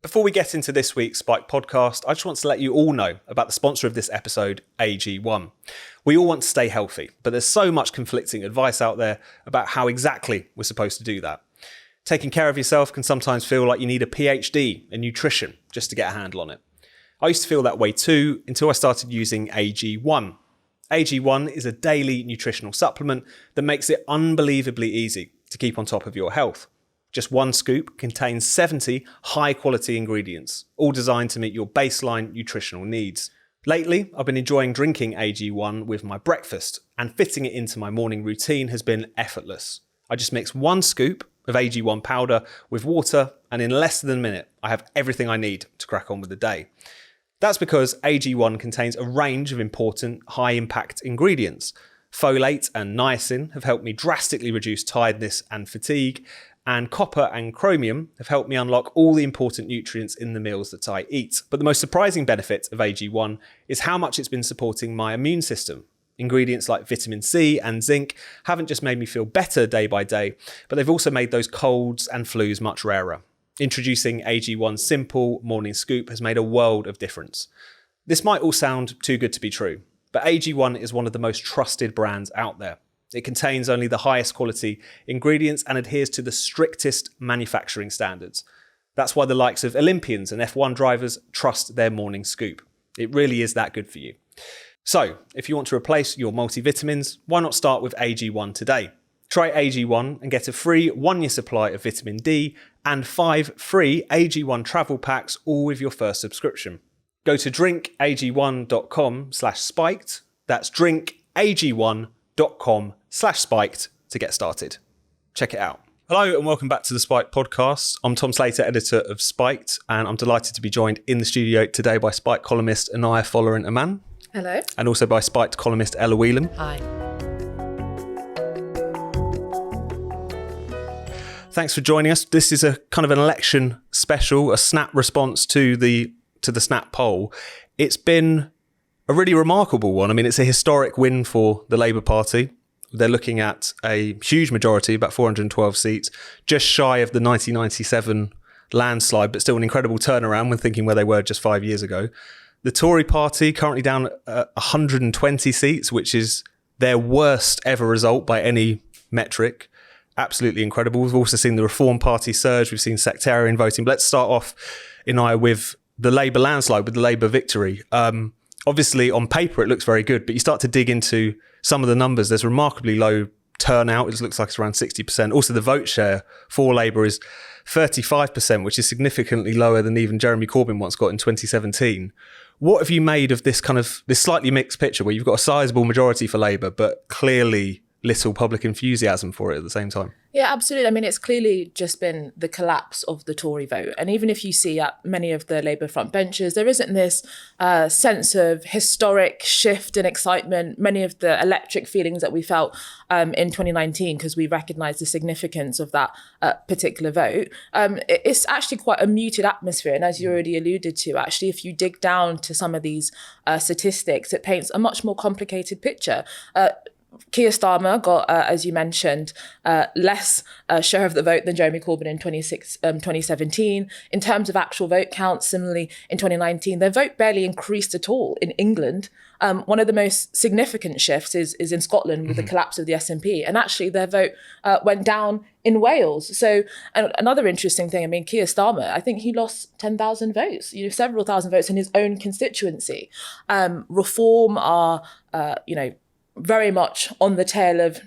Before we get into this week's Spike podcast, I just want to let you all know about the sponsor of this episode, AG1. We all want to stay healthy, but there's so much conflicting advice out there about how exactly we're supposed to do that. Taking care of yourself can sometimes feel like you need a PhD in nutrition just to get a handle on it. I used to feel that way too until I started using AG1. AG1 is a daily nutritional supplement that makes it unbelievably easy to keep on top of your health. Just one scoop contains 70 high-quality ingredients, all designed to meet your baseline nutritional needs. Lately, I've been enjoying drinking AG1 with my breakfast, and fitting it into my morning routine has been effortless. I just mix one scoop of AG1 powder with water, and in less than a minute, I have everything I need to crack on with the day. That's because AG1 contains a range of important high-impact ingredients. Folate and niacin have helped me drastically reduce tiredness and fatigue, and copper and chromium have helped me unlock all the important nutrients in the meals that I eat. But the most surprising benefit of AG1 is how much it's been supporting my immune system. Ingredients like vitamin C and zinc haven't just made me feel better day by day, but they've also made those colds and flus much rarer. Introducing AG1's simple morning scoop has made a world of difference. This might all sound too good to be true, but AG1 is one of the most trusted brands out there. It contains only the highest quality ingredients and adheres to the strictest manufacturing standards. That's why the likes of Olympians and F1 drivers trust their morning scoop. It really is that good for you. So, if you want to replace your multivitamins, why not start with AG1 today? Try AG1 and get a free 1-year supply of vitamin D and 5 free AG1 travel packs, all with your first subscription. Go to drinkag1.com/spiked. That's drinkag1.com/spiked to get started. Check it out. Hello and welcome back to the Spiked podcast. I'm Tom Slater, editor of Spiked, and I'm delighted to be joined in the studio today by Spiked columnist Inaya, Folarin, Iman. Hello. And also by Spiked columnist Whelan. Hi. Thanks for joining us. This is a kind of an election special, a snap response to the snap poll. It's been a really remarkable one. I mean, it's a historic win for the Labour Party. They're looking at a huge majority, about 412 seats, just shy of the 1997 landslide, but still an incredible turnaround when thinking where they were just 5 years ago. The Tory party currently down at 120 seats, which is their worst ever result by any metric. Absolutely incredible. We've also seen the Reform Party surge. We've seen sectarian voting. But let's start off, Inaya, with the Labour landslide, with the Labour victory. Obviously, on paper, it looks very good, but you start to dig into some of the numbers. There's remarkably low turnout. It looks like it's around 60%. Also, the vote share for Labour is 35%, which is significantly lower than even Jeremy Corbyn once got in 2017. What have you made of this this slightly mixed picture where you've got a sizable majority for Labour, but clearly little public enthusiasm for it at the same time? Yeah, absolutely. I mean, it's clearly just been the collapse of the Tory vote. And even if you see at many of the Labour front benches, there isn't this sense of historic shift and excitement, many of the electric feelings that we felt in 2019, because we recognised the significance of that particular vote. It's actually quite a muted atmosphere. And as you already alluded to, actually, if you dig down to some of these statistics, it paints a much more complicated picture. Keir Starmer got, as you mentioned, less share of the vote than Jeremy Corbyn in 2017. In terms of actual vote count, similarly, in 2019, their vote barely increased at all in England. One of the most significant shifts is in Scotland with the collapse of the SNP. And actually, their vote went down in Wales. So another interesting thing, I mean, Keir Starmer, I think he lost 10,000 votes, several thousand votes in his own constituency. Reform are, very much on the tail of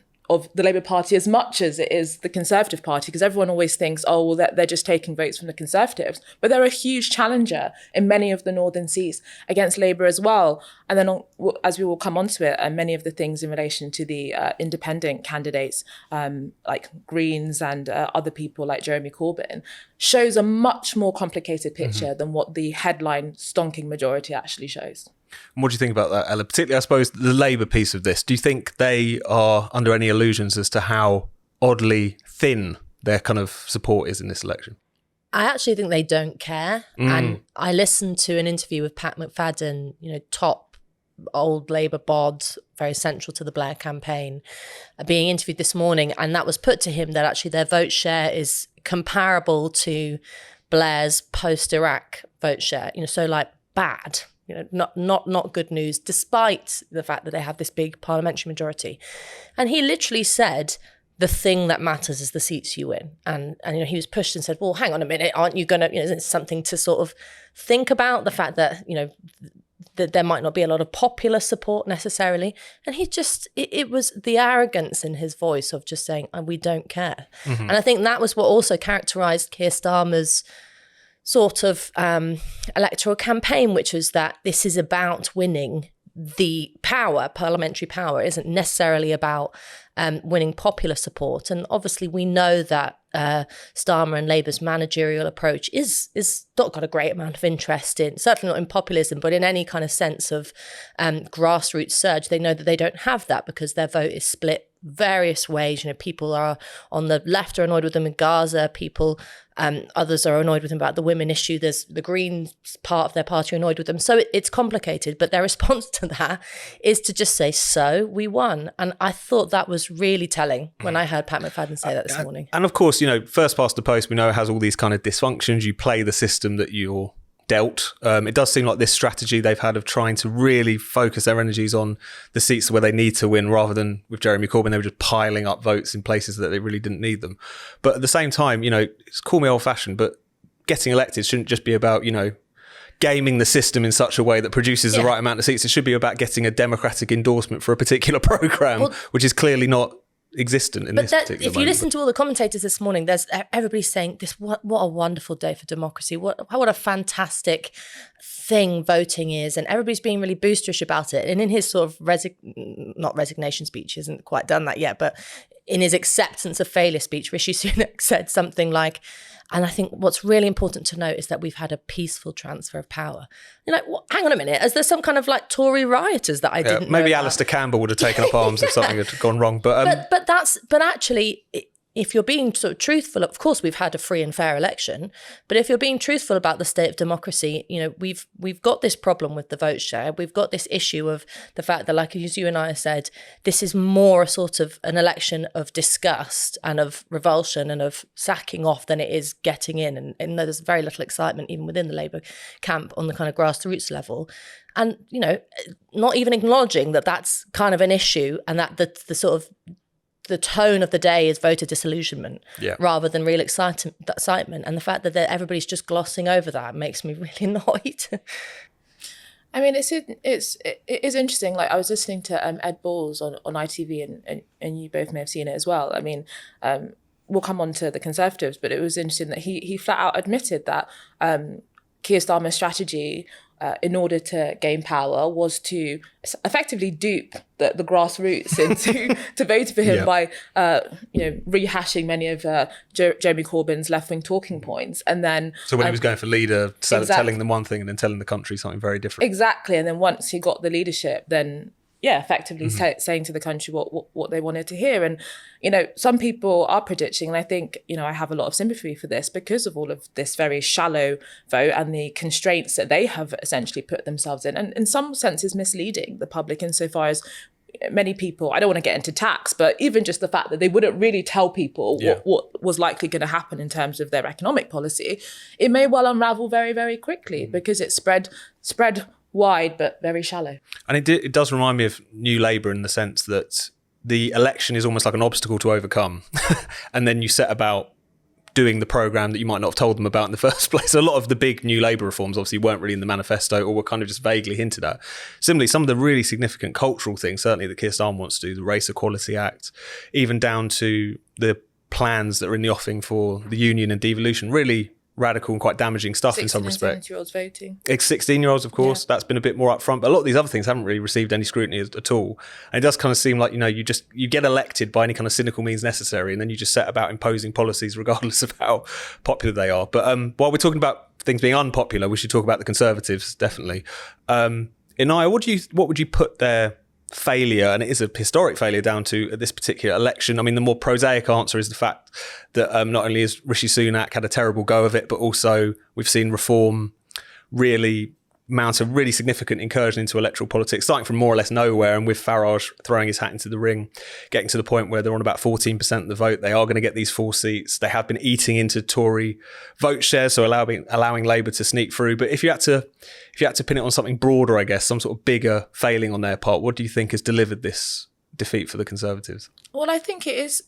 the Labour Party as much as it is the Conservative Party, because everyone always thinks, oh, well, they're just taking votes from the Conservatives. But they're a huge challenger in many of the northern seats against Labour as well. And then, as we will come onto it, many of the things in relation to the independent candidates, like Greens and other people like Jeremy Corbyn, shows a much more complicated picture than what the headline stonking majority actually shows. And what do you think about that, Ella? Particularly, I suppose, the Labour piece of this. Do you think they are under any illusions as to how oddly thin their kind of support is in this election? I actually think they don't care. And I listened to an interview with Pat McFadden, top old Labour bod, very central to the Blair campaign, being interviewed this morning. And that was put to him that actually their vote share is comparable to Blair's post-Iraq vote share, so like bad, not good news, despite the fact that they have this big parliamentary majority. And he literally said, the thing that matters is the seats you win. And he was pushed and said, well, hang on a minute, aren't you going to, isn't it something to sort of think about, the fact that, that there might not be a lot of popular support necessarily. And he just, it was the arrogance in his voice of just saying, we don't care. And I think that was what also characterised Keir Starmer's sort of electoral campaign, which was that this is about winning the power, parliamentary power. It isn't necessarily about winning popular support. And obviously we know that Starmer and Labour's managerial approach is not got a great amount of interest in, certainly not in populism, but in any kind of sense of grassroots surge. They know that they don't have that because their vote is split various ways. People are on the left are annoyed with them in Gaza, people others are annoyed with them about the women issue. There's the Greens part of their party are annoyed with them. So it's complicated, but their response to that is to just say, so we won. And I thought that was really telling when I heard Pat McFadden say that this morning. And of course, first past the post, we know it has all these kind of dysfunctions. You play the system that you're dealt. It does seem like this strategy they've had of trying to really focus their energies on the seats where they need to win, rather than with Jeremy Corbyn, they were just piling up votes in places that they really didn't need them. But at the same time, call me old-fashioned, but getting elected shouldn't just be about, gaming the system in such a way that produces the right amount of seats. It should be about getting a democratic endorsement for a particular programme, which is clearly not existent in this particular moment. If you listen to all the commentators this morning, there's everybody saying this. What a wonderful day for democracy! What a fantastic thing voting is, and everybody's being really boosterish about it. And in his sort of not resignation speech, he hasn't quite done that yet, but in his acceptance of failure speech, Rishi Sunak said something like, and I think what's really important to note is that we've had a peaceful transfer of power. You're like, well, hang on a minute, is there some kind of like Tory rioters that I didn't know maybe about? Alistair Campbell would have taken up arms if something had gone wrong. But actually, if you're being sort of truthful, of course we've had a free and fair election, but if you're being truthful about the state of democracy, we've got this problem with the vote share. We've got this issue of the fact that, like as you and I said, this is more a sort of an election of disgust and of revulsion and of sacking off than it is getting in. And there's very little excitement even within the Labour camp on the kind of grassroots level. And, not even acknowledging that that's kind of an issue, and that the sort of the tone of the day is voter disillusionment rather than real excitement. And the fact that everybody's just glossing over that makes me really annoyed. I mean, it is interesting. Like, I was listening to Ed Balls on ITV, and you both may have seen it as well. I mean, we'll come on to the Conservatives, but it was interesting that he flat out admitted that Keir Starmer's strategy in order to gain power was to effectively dupe the grassroots into to vote for him by rehashing many of Jeremy Corbyn's left-wing talking points. And then so when he was going for leader, telling them one thing and then telling the country something very different. Exactly. And then once he got the leadership, then effectively saying to the country what they wanted to hear. And, some people are predicting, and I think, I have a lot of sympathy for this because of all of this very shallow vote and the constraints that they have essentially put themselves in. And in some senses misleading the public insofar as many people, I don't want to get into tax, but even just the fact that they wouldn't really tell people what was likely going to happen in terms of their economic policy, it may well unravel very, very quickly because it's spread wide but very shallow. And it does remind me of New Labour in the sense that the election is almost like an obstacle to overcome. And then you set about doing the programme that you might not have told them about in the first place. A lot of the big New Labour reforms obviously weren't really in the manifesto or were kind of just vaguely hinted at. Similarly, some of the really significant cultural things, certainly that Keir Starmer wants to do, the Race Equality Act, even down to the plans that are in the offing for the union and devolution, really radical and quite damaging stuff in some respects. 16-year-olds voting. 16-year-olds, of course, that's been a bit more upfront, but a lot of these other things haven't really received any scrutiny at all. And it does kind of seem like, you get elected by any kind of cynical means necessary, and then you just set about imposing policies regardless of how popular they are. But while we're talking about things being unpopular, we should talk about the Conservatives, definitely. Inaya, what would you put their failure, and it is a historic failure, down to at this particular election? I mean, the more prosaic answer is the fact that not only has Rishi Sunak had a terrible go of it, but also we've seen reform really mount a really significant incursion into electoral politics, starting from more or less nowhere, and with Farage throwing his hat into the ring, getting to the point where they're on about 14% of the vote. They are going to get these 4 seats. They have been eating into Tory vote shares, so allowing Labour to sneak through. But if you had to pin it on something broader, I guess, some sort of bigger failing on their part, what do you think has delivered this defeat for the Conservatives? Well, I think it is,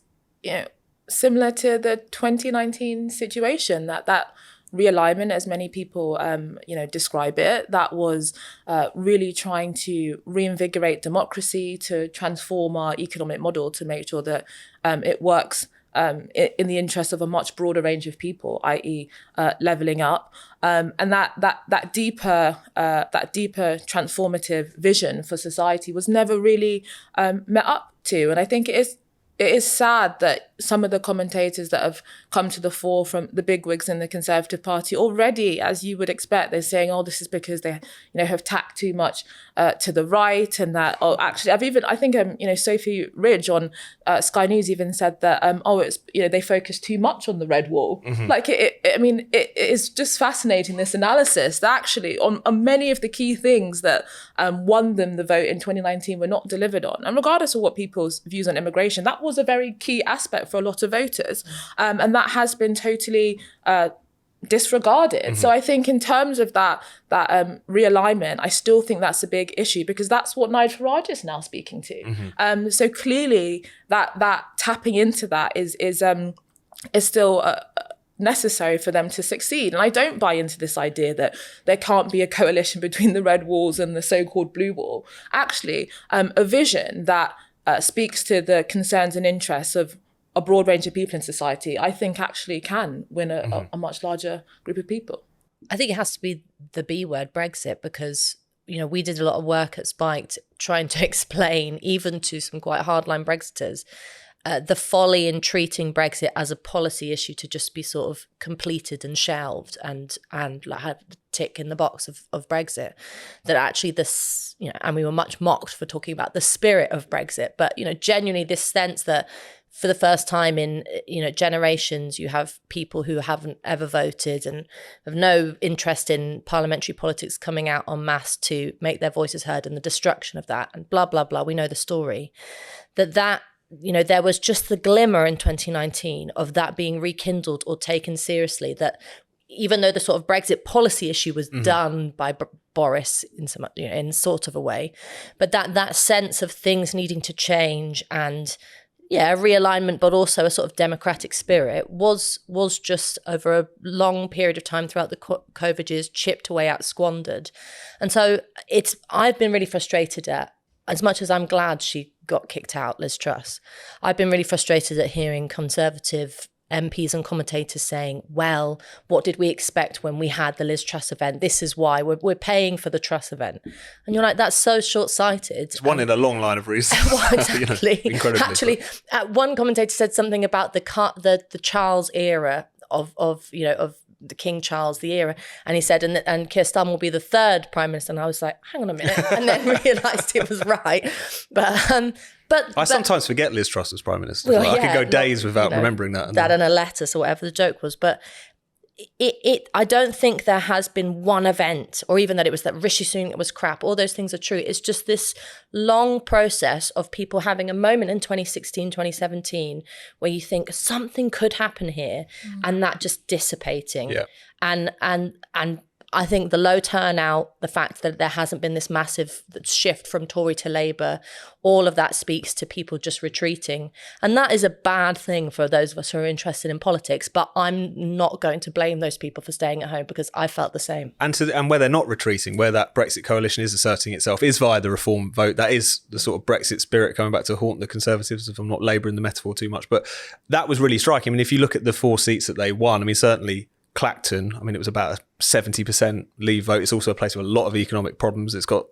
similar to the 2019 situation, that realignment, as many people, describe it, that was really trying to reinvigorate democracy, to transform our economic model, to make sure that it works in the interest of a much broader range of people, i.e., levelling up, and that deeper transformative vision for society was never really met up to, and I think it is sad that some of the commentators that have come to the fore from the bigwigs in the Conservative Party already, as you would expect, they're saying, "Oh, this is because they, have tacked too much to the right," and that. Oh, actually, I think Sophie Ridge on Sky News even said that. It's they focus too much on the red wall. Mm-hmm. Like it is just fascinating, this analysis that actually on many of the key things that won them the vote in 2019 were not delivered on, and regardless of what people's views on immigration, that was a very key aspect for a lot of voters, and that has been totally disregarded. Mm-hmm. So I think in terms of that realignment, I still think that's a big issue, because that's what Nigel Farage is now speaking to. Mm-hmm. So clearly that tapping into that is still necessary for them to succeed. And I don't buy into this idea that there can't be a coalition between the red walls and the so-called blue wall. Actually, a vision that speaks to the concerns and interests of a broad range of people in society, I think actually can win a much larger group of people. I think it has to be the B word, Brexit, because, we did a lot of work at Spiked trying to explain, even to some quite hardline Brexiters, the folly in treating Brexit as a policy issue to just be sort of completed and shelved and like have the tick in the box of Brexit. That actually this, and we were much mocked for talking about the spirit of Brexit, but, genuinely this sense that for the first time in, generations, you have people who haven't ever voted and have no interest in parliamentary politics coming out en masse to make their voices heard, and the destruction of that and blah, blah, blah. We know the story. That there was just the glimmer in 2019 of that being rekindled or taken seriously, that even though the sort of Brexit policy issue was done by Boris in some, in sort of a way, but that sense of things needing to change and a realignment, but also a sort of democratic spirit was just over a long period of time throughout the COVID years chipped away at, squandered. And so I've been really frustrated at, as much as I'm glad she got kicked out, Liz Truss, I've been really frustrated at hearing Conservative MPs and commentators saying, well, what did we expect when we had the Liz Truss event? This is why we're paying for the Truss event. And you're like, that's so short-sighted. It's one in a long line of reasons. Well, exactly. Incredibly. Actually, one commentator said something about the Charles era of the King Charles, the era, and he said, and Keir Starmer will be the third Prime Minister, and I was like, hang on a minute, and then realised he was right. But I sometimes forget Liz Truss was Prime Minister. Well, I could go days without remembering that. And a lettuce or whatever the joke was. But I don't think there has been one event, or even that it was that Rishi Sunak was crap. All those things are true. It's just this long process of people having a moment in 2016, 2017, where you think something could happen here, and that just dissipating. Yeah. And I think the low turnout, the fact that there hasn't been this massive shift from Tory to Labour, all of that speaks to people just retreating. And that is a bad thing for those of us who are interested in politics. But I'm not going to blame those people for staying at home, because I felt the same. And where they're not retreating, where that Brexit coalition is asserting itself, is via the reform vote. That is the sort of Brexit spirit coming back to haunt the Conservatives, if I'm not labouring the metaphor too much. But that was really striking. I mean, if you look at the 4 seats that they won, I mean, certainly Clacton, I mean, it was about a 70% Leave vote. It's also a place with a lot of economic problems. It's got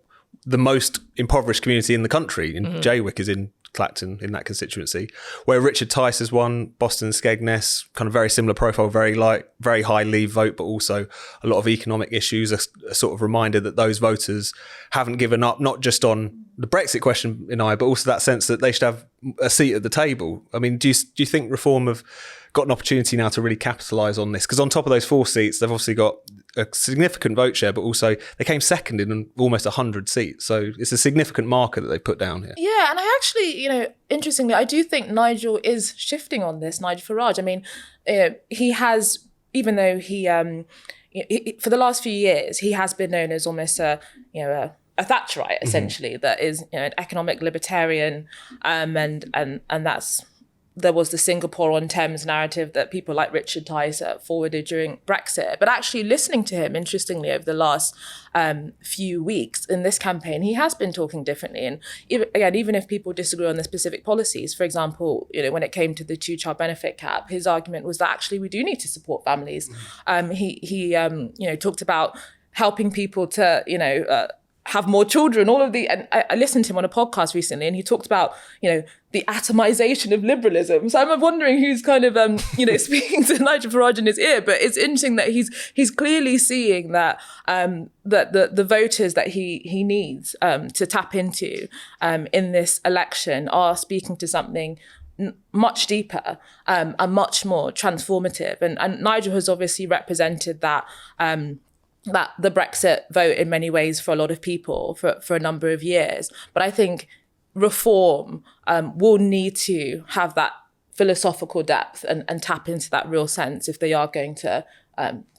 the most impoverished community in the country. In Jaywick is in Clacton, in that constituency, where Richard Tice has won, Boston, Skegness, kind of very similar profile, very high Leave vote, but also a lot of economic issues, a sort of reminder that those voters haven't given up, not just on the Brexit question, Inaya, but also that sense that they should have a seat at the table. I mean, do you think reform of got an opportunity now to really capitalise on this? Because on top of those 4 seats, they've obviously got a significant vote share, but also they came second in almost 100 seats. So it's a significant marker that they put down here. Yeah, and I actually, interestingly, I do think Nigel is shifting on this, Nigel Farage. I mean, he has, even though he for the last few years, he has been known as almost a Thatcherite, essentially, that is an economic libertarian, and that's. There was the Singapore-on-Thames narrative that people like Richard Tice forwarded during Brexit. But actually listening to him, interestingly, over the last few weeks in this campaign, he has been talking differently. And even if people disagree on the specific policies, for example, when it came to the 2-child benefit cap, his argument was that actually we do need to support families. He talked about helping people to, have more children, and I listened to him on a podcast recently, and he talked about, the atomization of liberalism. So I'm wondering who's kind of, speaking to Nigel Farage in his ear, but it's interesting that he's clearly seeing that, that the voters that he needs to tap into in this election are speaking to something much deeper and much more transformative. And Nigel has obviously represented that, that the Brexit vote in many ways for a lot of people for a number of years. But I think reform will need to have that philosophical depth and tap into that real sense if they are going to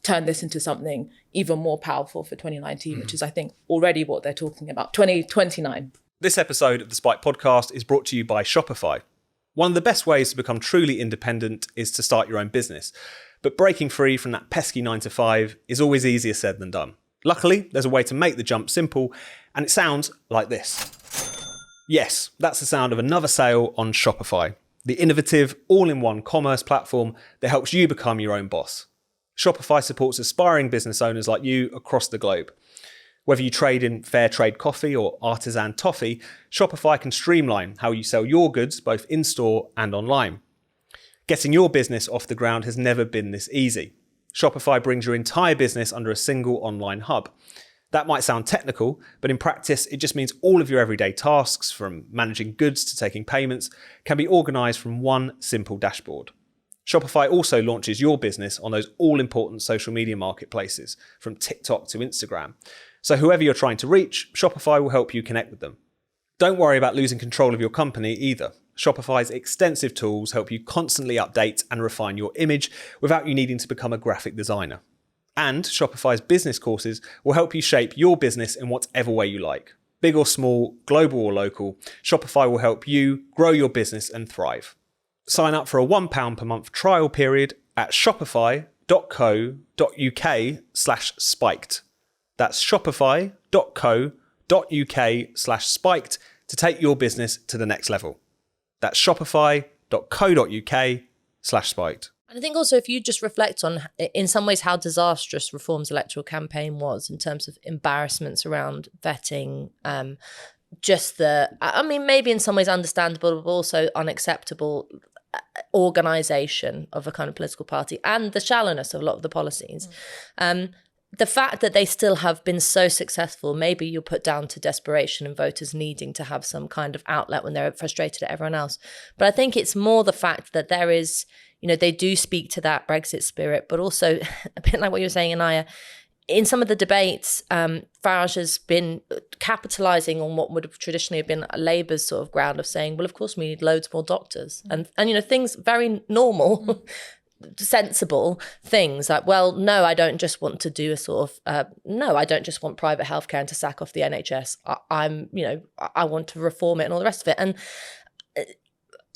turn this into something even more powerful for 2019, which is, I think, already what they're talking about, 2029. This episode of the Spike podcast is brought to you by Shopify. One of the best ways to become truly independent is to start your own business. But breaking free from that pesky 9 to 5 is always easier said than done. Luckily, there's a way to make the jump simple, and it sounds like this. Yes, that's the sound of another sale on Shopify, the innovative, all-in-one commerce platform that helps you become your own boss. Shopify supports aspiring business owners like you across the globe. Whether you trade in fair trade coffee or artisan toffee, Shopify can streamline how you sell your goods both in-store and online. Getting your business off the ground has never been this easy. Shopify brings your entire business under a single online hub. That might sound technical, but in practice, it just means all of your everyday tasks, from managing goods to taking payments, can be organized from one simple dashboard. Shopify also launches your business on those all-important social media marketplaces, from TikTok to Instagram. So whoever you're trying to reach, Shopify will help you connect with them. Don't worry about losing control of your company either. Shopify's extensive tools help you constantly update and refine your image without you needing to become a graphic designer. And Shopify's business courses will help you shape your business in whatever way you like. Big or small, global or local, Shopify will help you grow your business and thrive. Sign up for a £1 per month trial period at shopify.co.uk/spiked. That's shopify.co.uk/spiked to take your business to the next level. That's shopify.co.uk/spiked. And I think also if you just reflect on, in some ways, how disastrous Reform's electoral campaign was in terms of embarrassments around vetting, maybe in some ways understandable, but also unacceptable organisation of a kind of political party and the shallowness of a lot of the policies. The fact that they still have been so successful, maybe you'll put down to desperation and voters needing to have some kind of outlet when they're frustrated at everyone else. But I think it's more the fact that there is, they do speak to that Brexit spirit, but also a bit like what you were saying, Inaya, in some of the debates, Farage has been capitalising on what would have traditionally have been Labour's sort of ground of saying, well, of course we need loads more doctors. And things very normal, sensible things like, well, no, I don't just want to do a sort of, I don't just want private healthcare and to sack off the NHS. I want to reform it and all the rest of it. And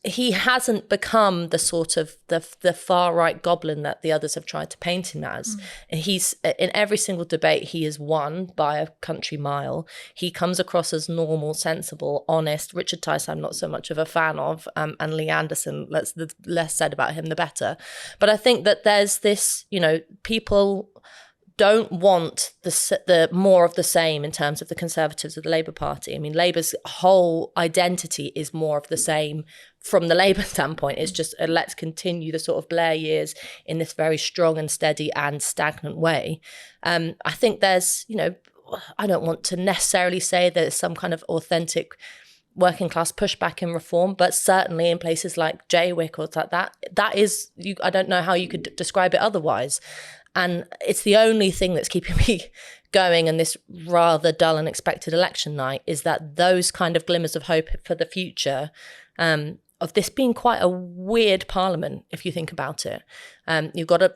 he hasn't become the sort of the far right goblin that the others have tried to paint him as. And he's in every single debate he has won by a country mile. He comes across as normal, sensible, honest. Richard Tice I'm not so much of a fan of, and Lee Anderson, the less said about him the better. But I think that there's this, people don't want the more of the same in terms of the Conservatives of the Labour Party. I mean, Labour's whole identity is more of the same from the Labour standpoint. It's just let's continue the sort of Blair years in this very strong and steady and stagnant way. I think there's, I don't want to necessarily say that it's some kind of authentic working class pushback and reform, but certainly in places like Jaywick or that is, I don't know how you could describe it otherwise. And it's the only thing that's keeping me going in this rather dull and expected election night, is that those kind of glimmers of hope for the future, of this being quite a weird parliament, if you think about it. You've got to,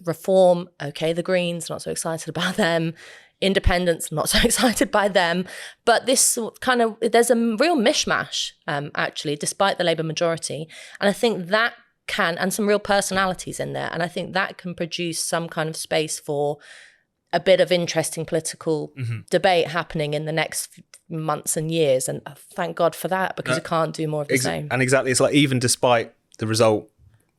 reform, okay, the Greens, not so excited about them. Independents, not so excited by them. But this kind of, there's a real mishmash, actually, despite the Labour majority. And I think that can, and some real personalities in there, and I think that can produce some kind of space for a bit of interesting political debate happening in the next months and years. And thank God for that, because we can't do more of the same. And exactly, it's like, even despite the result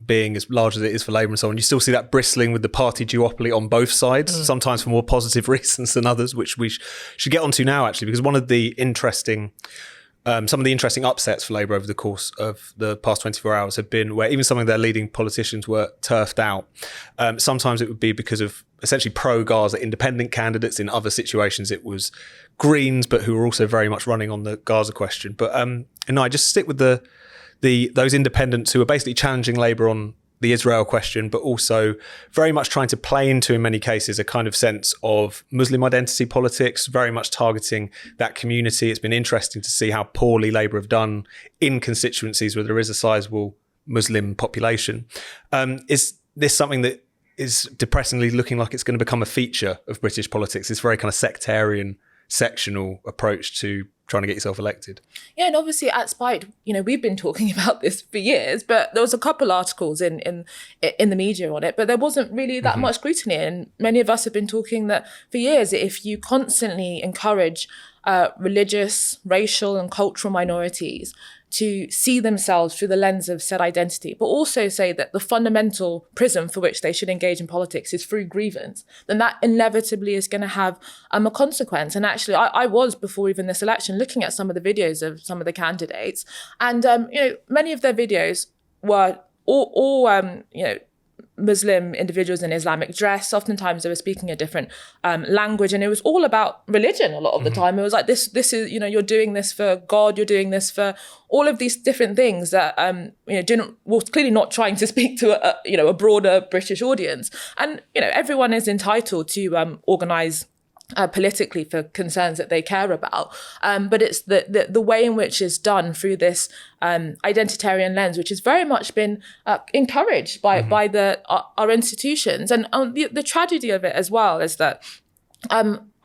being as large as it is for Labour and so on, you still see that bristling with the party duopoly on both sides, sometimes for more positive reasons than others, which we should get onto now, actually, because one of the interesting... some of the interesting upsets for Labour over the course of the past 24 hours have been where even some of their leading politicians were turfed out. Sometimes it would be because of essentially pro-Gaza independent candidates. In other situations, it was Greens, but who were also very much running on the Gaza question. But I just stick with those independents who are basically challenging Labour on the Israel question, but also very much trying to play into, in many cases, a kind of sense of Muslim identity politics, very much targeting that community. It's been interesting to see how poorly Labour have done in constituencies where there is a sizable Muslim population. Is this something that is depressingly looking like it's going to become a feature of British politics, this very kind of sectarian, sectional approach to trying to get yourself elected? Yeah, and obviously at Spite, we've been talking about this for years, but there was a couple articles in the media on it, but there wasn't really that much scrutiny. And many of us have been talking that for years, if you constantly encourage religious, racial and cultural minorities to see themselves through the lens of said identity, but also say that the fundamental prism for which they should engage in politics is through grievance, then that inevitably is going to have a consequence. And actually, I was, before even this election, looking at some of the videos of some of the candidates, and many of their videos were all Muslim individuals in Islamic dress. Oftentimes they were speaking a different language, and it was all about religion a lot of the time. It was like, this is, you're doing this for God, you're doing this for all of these different things that, clearly not trying to speak to a broader British audience. And, everyone is entitled to organise politically for concerns that they care about. But it's the way in which it's done through this identitarian lens, which has very much been encouraged by our institutions. And the tragedy of it as well is that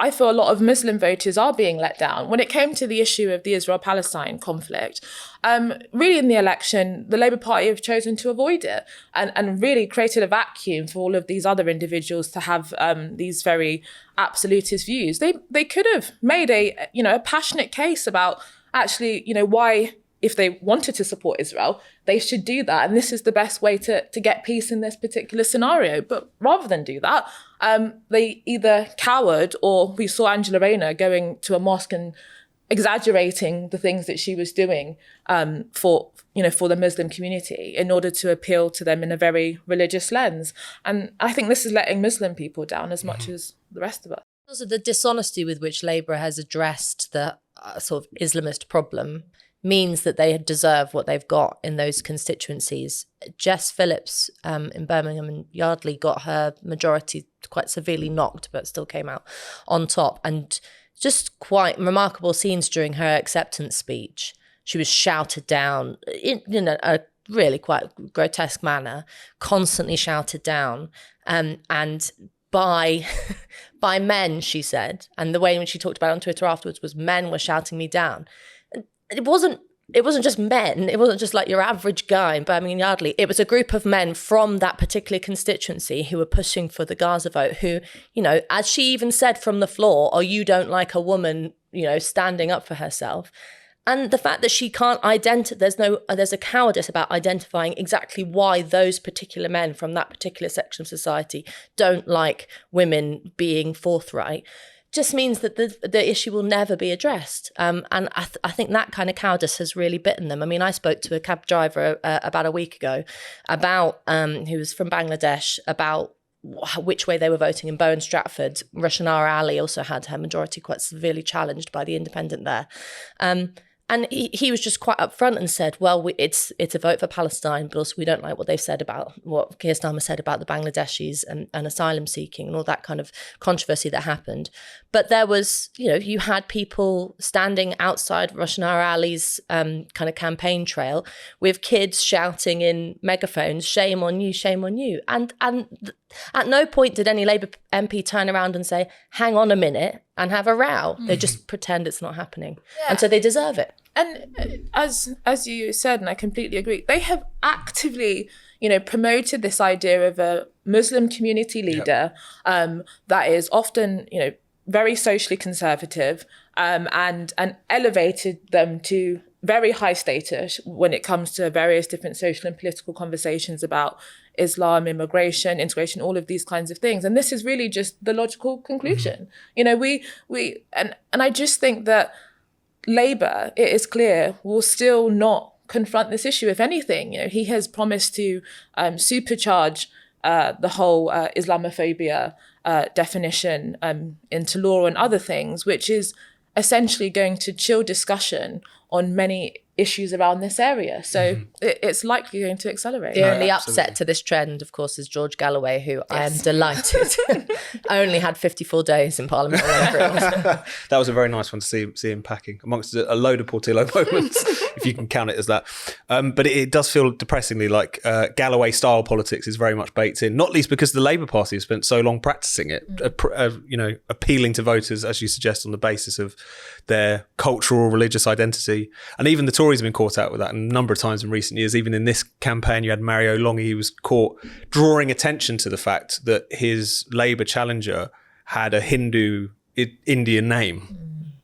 I feel a lot of Muslim voters are being let down. When it came to the issue of the Israel-Palestine conflict, really in the election, the Labour Party have chosen to avoid it and really created a vacuum for all of these other individuals to have these very absolutist views. They could have made a passionate case about actually, why, if they wanted to support Israel, they should do that. And this is the best way to get peace in this particular scenario. But rather than do that, they either cowered, or we saw Angela Rayner going to a mosque and exaggerating the things that she was doing for the Muslim community in order to appeal to them in a very religious lens. And I think this is letting Muslim people down as much as the rest of us. Also, the dishonesty with which Labour has addressed the sort of Islamist problem means that they deserve what they've got in those constituencies. Jess Phillips in Birmingham and Yardley got her majority quite severely knocked, but still came out on top. And just quite remarkable scenes during her acceptance speech. She was shouted down in a really quite grotesque manner, constantly shouted down, and by men, she said. And the way in which she talked about it on Twitter afterwards was, men were shouting me down. It wasn't just men. It wasn't just like your average guy in Birmingham Yardley. It was a group of men from that particular constituency who were pushing for the Gaza vote, who, as she even said from the floor, oh, you don't like a woman, standing up for herself. And the fact that she can't there's a cowardice about identifying exactly why those particular men from that particular section of society don't like women being forthright, just means that the issue will never be addressed. And I think that kind of cowardice has really bitten them. I mean, I spoke to a cab driver about a week ago about who was from Bangladesh, about which way they were voting in Bow and Stratford. Rushanara Ali also had her majority quite severely challenged by the independent there. he was just quite upfront and said, well, it's a vote for Palestine, but also we don't like what they've said about what Keir Starmer said about the Bangladeshis and asylum seeking and all that kind of controversy that happened. But there was, you had people standing outside Roshan Ali's kind of campaign trail with kids shouting in megaphones, shame on you, shame on you. And at no point did any Labour MP turn around and say, hang on a minute, and have a row. They just pretend it's not happening. Yeah. And so they deserve it. And as you said, and I completely agree, they have actively, promoted this idea of a Muslim community leader that is often, very socially conservative, and elevated them to very high status when it comes to various different social and political conversations about Islam, immigration, integration, all of these kinds of things. And this is really just the logical conclusion. And I just think that Labour, it is clear, will still not confront this issue. If anything, he has promised to supercharge the whole Islamophobia definition into law and other things, which is essentially going to chill discussion on many issues around this area. So it's likely going to accelerate. The only upset to this trend, of course, is George Galloway, who I am delighted only had 54 days in Parliament. That was a very nice one to see him packing amongst a load of Portillo moments, if you can count it as that. But it does feel depressingly like Galloway style politics is very much baked in, not least because the Labour Party has spent so long practicing it, appealing to voters, as you suggest, on the basis of their cultural or religious identity. And even the Tories have been caught out with that a number of times in recent years. Even in this campaign, you had Mario Longhi, who was caught drawing attention to the fact that his Labour challenger had a Hindu Indian name.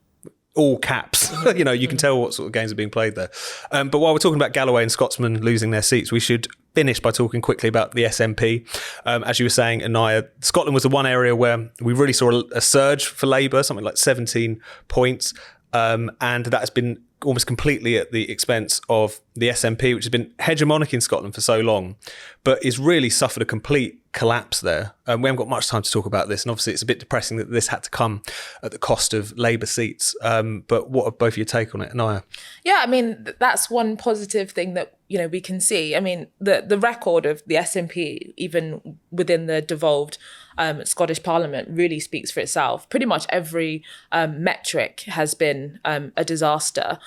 All caps. You can tell what sort of games are being played there. But while we're talking about Galloway and Scotsman losing their seats, we should finish by talking quickly about the SNP. As you were saying, Inaya, Scotland was the one area where we really saw a surge for Labour, something like 17 points. And that has been almost completely at the expense of the SNP, which has been hegemonic in Scotland for so long, but has really suffered a complete collapse there. We haven't got much time to talk about this, and obviously it's a bit depressing that this had to come at the cost of Labour seats. But what are both your take on it, Inaya? Yeah, I mean, that's one positive thing that we can see. I mean, the record of the SNP, even within the devolved Scottish Parliament, really speaks for itself. Pretty much every metric has been a disaster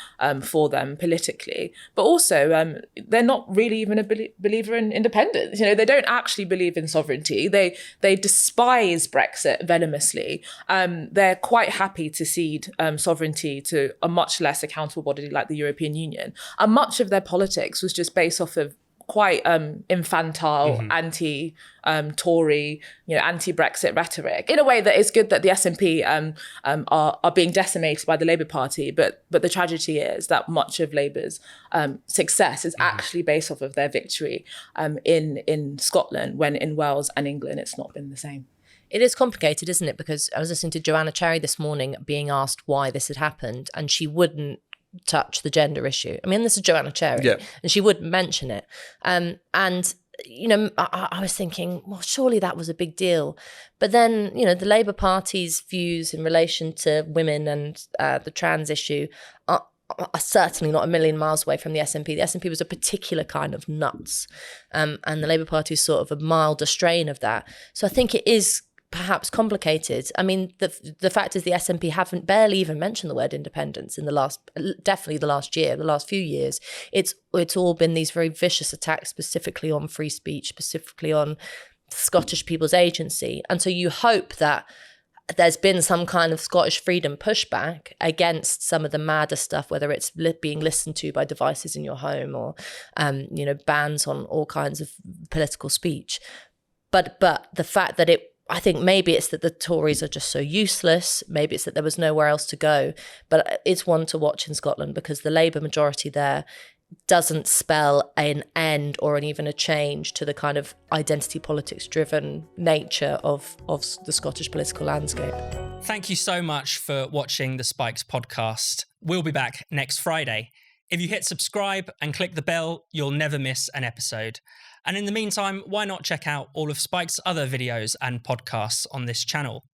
for them politically. But also, they're not really even a believer in independence. They don't actually believe in sovereignty. They despise Brexit venomously. They're quite happy to cede sovereignty to a much less accountable body like the European Union. And much of their politics was just based off of quite infantile, anti-Tory, anti-Brexit rhetoric, in a way that is good that the SNP are being decimated by the Labour Party. But the tragedy is that much of Labour's success is actually based off of their victory in Scotland, when in Wales and England it's not been the same. It is complicated, isn't it? Because I was listening to Joanna Cherry this morning being asked why this had happened, and she wouldn't touch the gender issue. I mean, this is Joanna Cherry, and she wouldn't mention it. And I was thinking, well, surely that was a big deal. But then, the Labour Party's views in relation to women and the trans issue are certainly not a million miles away from the SNP. The SNP was a particular kind of nuts, and the Labour Party is sort of a milder strain of that. So I think it is perhaps complicated. I mean, the fact is the SNP haven't barely even mentioned the word independence in the last few years. It's all been these very vicious attacks, specifically on free speech, specifically on Scottish People's Agency. And so you hope that there's been some kind of Scottish freedom pushback against some of the madder stuff, whether it's being listened to by devices in your home or, bans on all kinds of political speech. But the fact that I think maybe it's that the Tories are just so useless. Maybe it's that there was nowhere else to go. But it's one to watch in Scotland, because the Labour majority there doesn't spell an end or even a change to the kind of identity politics driven nature of the Scottish political landscape. Thank you so much for watching the Spikes podcast. We'll be back next Friday. If you hit subscribe and click the bell, you'll never miss an episode. And in the meantime, why not check out all of Spike's other videos and podcasts on this channel?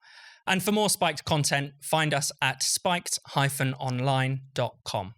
And for more Spiked content, find us at spiked-online.com.